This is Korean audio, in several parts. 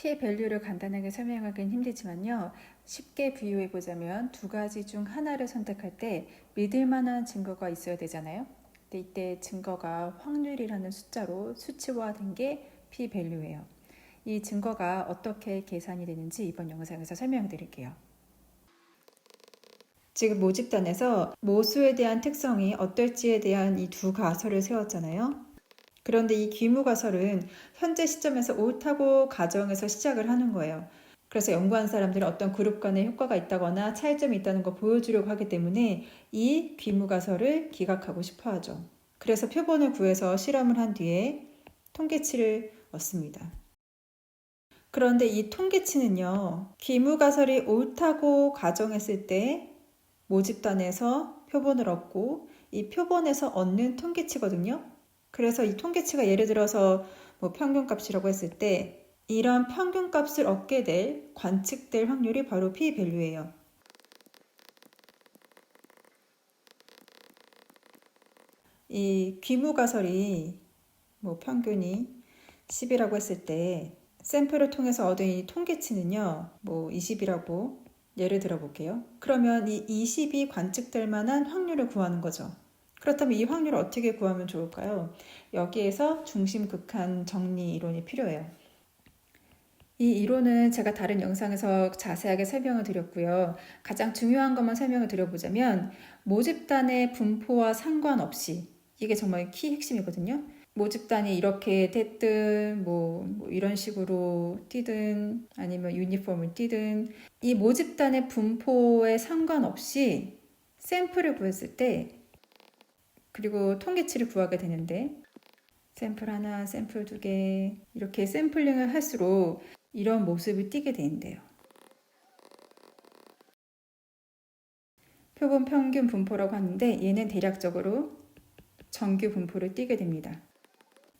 p-밸류를 간단하게 설명하기는 힘들지만요. 쉽게 비유해 보자면 두 가지 중 하나를 선택할 때 믿을 만한 증거가 있어야 되잖아요. 근데 이때 증거가 확률이라는 숫자로 수치화된 게 p-밸류예요. 이 증거가 어떻게 계산이 되는지 이번 영상에서 설명해 드릴게요. 지금 모집단에서 모수에 대한 특성이 어떨지에 대한 이 두 가설을 세웠잖아요. 그런데 이 귀무가설은 현재 시점에서 옳다고 가정해서 시작을 하는 거예요. 그래서 연구한 사람들은 어떤 그룹 간에 효과가 있다거나 차이점이 있다는 거 보여주려고 하기 때문에 이 귀무가설을 기각하고 싶어 하죠. 그래서 표본을 구해서 실험을 한 뒤에 통계치를 얻습니다. 그런데 이 통계치는요, 귀무가설이 옳다고 가정했을 때 모집단에서 표본을 얻고 이 표본에서 얻는 통계치거든요. 그래서 이 통계치가 예를 들어서 평균값이라고 했을 때 이런 평균값을 얻게 될 관측될 확률이 바로 p-밸류예요. 이 귀무가설이 평균이 10이라고 했을 때 샘플을 통해서 얻은 이 통계치는요 20이라고 예를 들어 볼게요. 그러면 이 20이 관측될 만한 확률을 구하는 거죠. 그렇다면 이 확률을 어떻게 구하면 좋을까요? 여기에서 중심 극한 정리 이론이 필요해요. 이 이론은 제가 다른 영상에서 자세하게 설명을 드렸고요. 가장 중요한 것만 설명을 드려보자면 모집단의 분포와 상관없이 이게 정말 키 핵심이거든요. 모집단이 이렇게 됐든 이런 식으로 뛰든 아니면 유니폼을 뛰든 이 모집단의 분포에 상관없이 샘플을 구했을 때 그리고 통계치를 구하게 되는데 샘플 하나, 샘플 두 개 이렇게 샘플링을 할수록 이런 모습을 띠게 되는데요. 표본 평균 분포라고 하는데 얘는 대략적으로 정규 분포를 띠게 됩니다.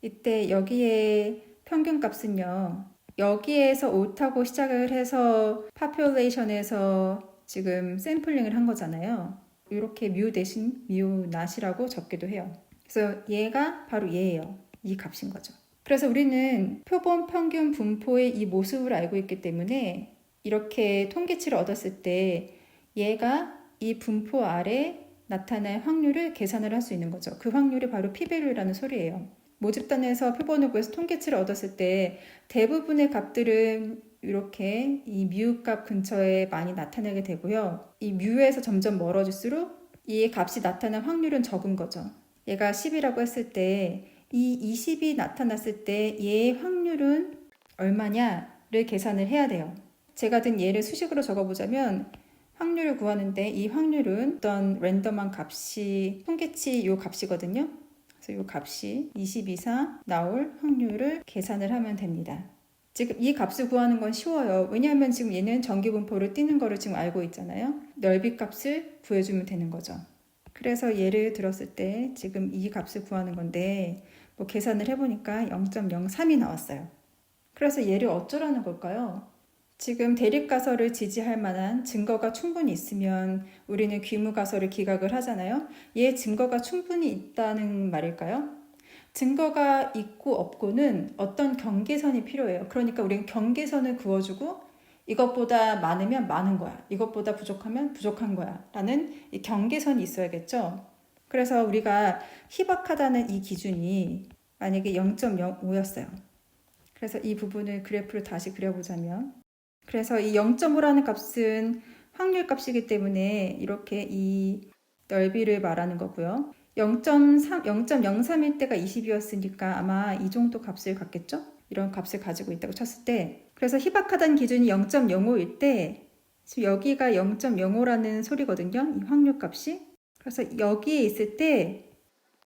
이때 여기에 평균값은요. 여기에서 옳다고 시작을 해서 파퓰레이션에서 지금 샘플링을 한 거잖아요. 이렇게 뮤 대신 뮤 낫이라고 적기도 해요. 그래서 얘가 바로 얘예요. 이 값인 거죠. 그래서 우리는 표본 평균 분포의 이 모습을 알고 있기 때문에 이렇게 통계치를 얻었을 때 얘가 이 분포 아래 나타날 확률을 계산을 할 수 있는 거죠. 그 확률이 바로 p-밸류라는 소리예요. 모집단에서 표본을 구해서 통계치를 얻었을 때 대부분의 값들은 이렇게 이 뮤 값 근처에 많이 나타나게 되고요. 이 뮤에서 점점 멀어질수록 이 값이 나타날 확률은 적은 거죠. 얘가 10이라고 했을 때 이 20이 나타났을 때 얘의 확률은 얼마냐를 계산을 해야 돼요. 제가 든 예를 수식으로 적어보자면 확률을 구하는데 이 확률은 어떤 랜덤한 값이 통계치 이 값이거든요. 그래서 이 값이 20 이상 나올 확률을 계산을 하면 됩니다. 지금 이 값을 구하는 건 쉬워요. 왜냐하면 지금 얘는 정기분포를 띄는 거를 지금 알고 있잖아요. 넓이 값을 구해주면 되는 거죠. 그래서 예를 들었을 때 지금 이 값을 구하는 건데 계산을 해보니까 0.03이 나왔어요. 그래서 얘를 어쩌라는 걸까요? 지금 대립가설을 지지할 만한 증거가 충분히 있으면 우리는 귀무가설을 기각을 하잖아요. 얘 증거가 충분히 있다는 말일까요? 증거가 있고 없고는 어떤 경계선이 필요해요. 그러니까 우리는 경계선을 그어주고 이것보다 많으면 많은 거야. 이것보다 부족하면 부족한 거야. 라는 이 경계선이 있어야겠죠. 그래서 우리가 희박하다는 이 기준이 만약에 0.05였어요. 그래서 이 부분을 그래프로 다시 그려보자면 그래서 이 0.5라는 값은 확률 값이기 때문에 이렇게 이 넓이를 말하는 거고요. 0.03일 때가 20이었으니까 아마 이 정도 값을 갖겠죠? 이런 값을 가지고 있다고 쳤을 때 그래서 희박하다는 기준이 0.05일 때 지금 여기가 0.05라는 소리거든요. 이 확률 값이. 그래서 여기에 있을 때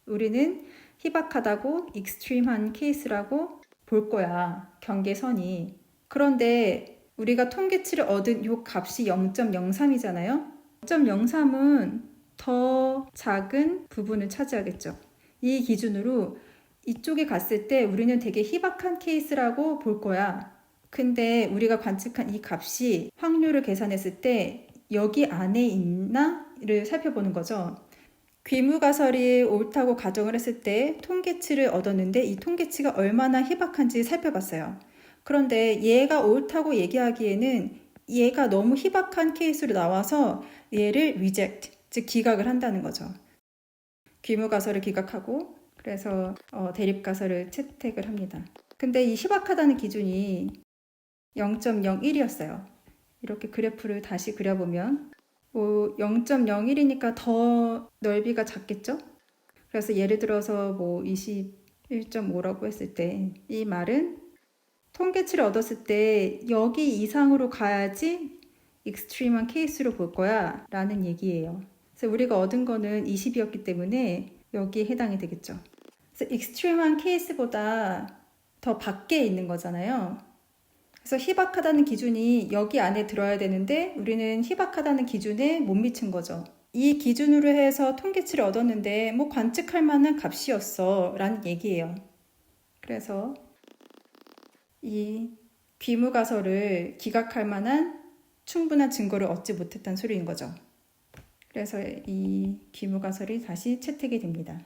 우리는 희박하다고 익스트림한 케이스라고 볼 거야. 경계선이. 그런데 우리가 통계치를 얻은 이 값이 0.03이잖아요. 0.03은 더 작은 부분을 차지하겠죠. 이 기준으로 이쪽에 갔을 때 우리는 되게 희박한 케이스라고 볼 거야. 근데 우리가 관측한 이 값이 확률을 계산했을 때 여기 안에 있나를 살펴보는 거죠. 귀무가설이 옳다고 가정을 했을 때 통계치를 얻었는데 이 통계치가 얼마나 희박한지 살펴봤어요. 그런데 얘가 옳다고 얘기하기에는 얘가 너무 희박한 케이스로 나와서 얘를 reject, 즉 기각을 한다는 거죠. 귀무가설을 기각하고 그래서 대립가설을 채택을 합니다. 근데 이 희박하다는 기준이 0.01이었어요. 이렇게 그래프를 다시 그려보면 0.01이니까 더 넓이가 작겠죠? 그래서 예를 들어서 21.5라고 했을 때 이 말은 통계치를 얻었을 때 여기 이상으로 가야지 익스트림한 케이스로 볼 거야 라는 얘기예요. 그래서 우리가 얻은 거는 20이었기 때문에 여기에 해당이 되겠죠. 그래서 익스트림한 케이스보다 더 밖에 있는 거잖아요. 그래서 희박하다는 기준이 여기 안에 들어야 되는데 우리는 희박하다는 기준에 못 미친 거죠. 이 기준으로 해서 통계치를 얻었는데 관측할 만한 값이었어 라는 얘기예요. 그래서 이 귀무가설을 기각할 만한 충분한 증거를 얻지 못했다는 소리인 거죠. 그래서 이 귀무가설이 다시 채택이 됩니다.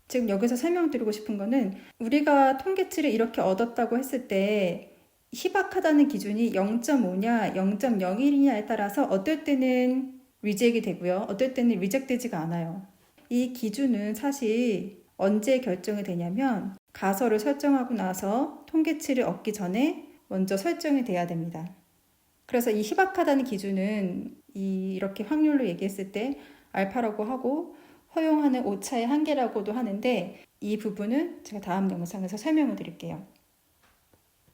지금 여기서 설명드리고 싶은 거는 우리가 통계치를 이렇게 얻었다고 했을 때 희박하다는 기준이 0.5냐 0.01이냐에 따라서 어떨 때는 리젝이 되고요. 어떨 때는 리젝되지가 않아요. 이 기준은 사실 언제 결정이 되냐면 가설을 설정하고 나서 통계치를 얻기 전에 먼저 설정이 돼야 됩니다. 그래서 이 희박하다는 기준은 이렇게 확률로 얘기했을 때 알파라고 하고 허용하는 오차의 한계라고도 하는데 이 부분은 제가 다음 영상에서 설명을 드릴게요.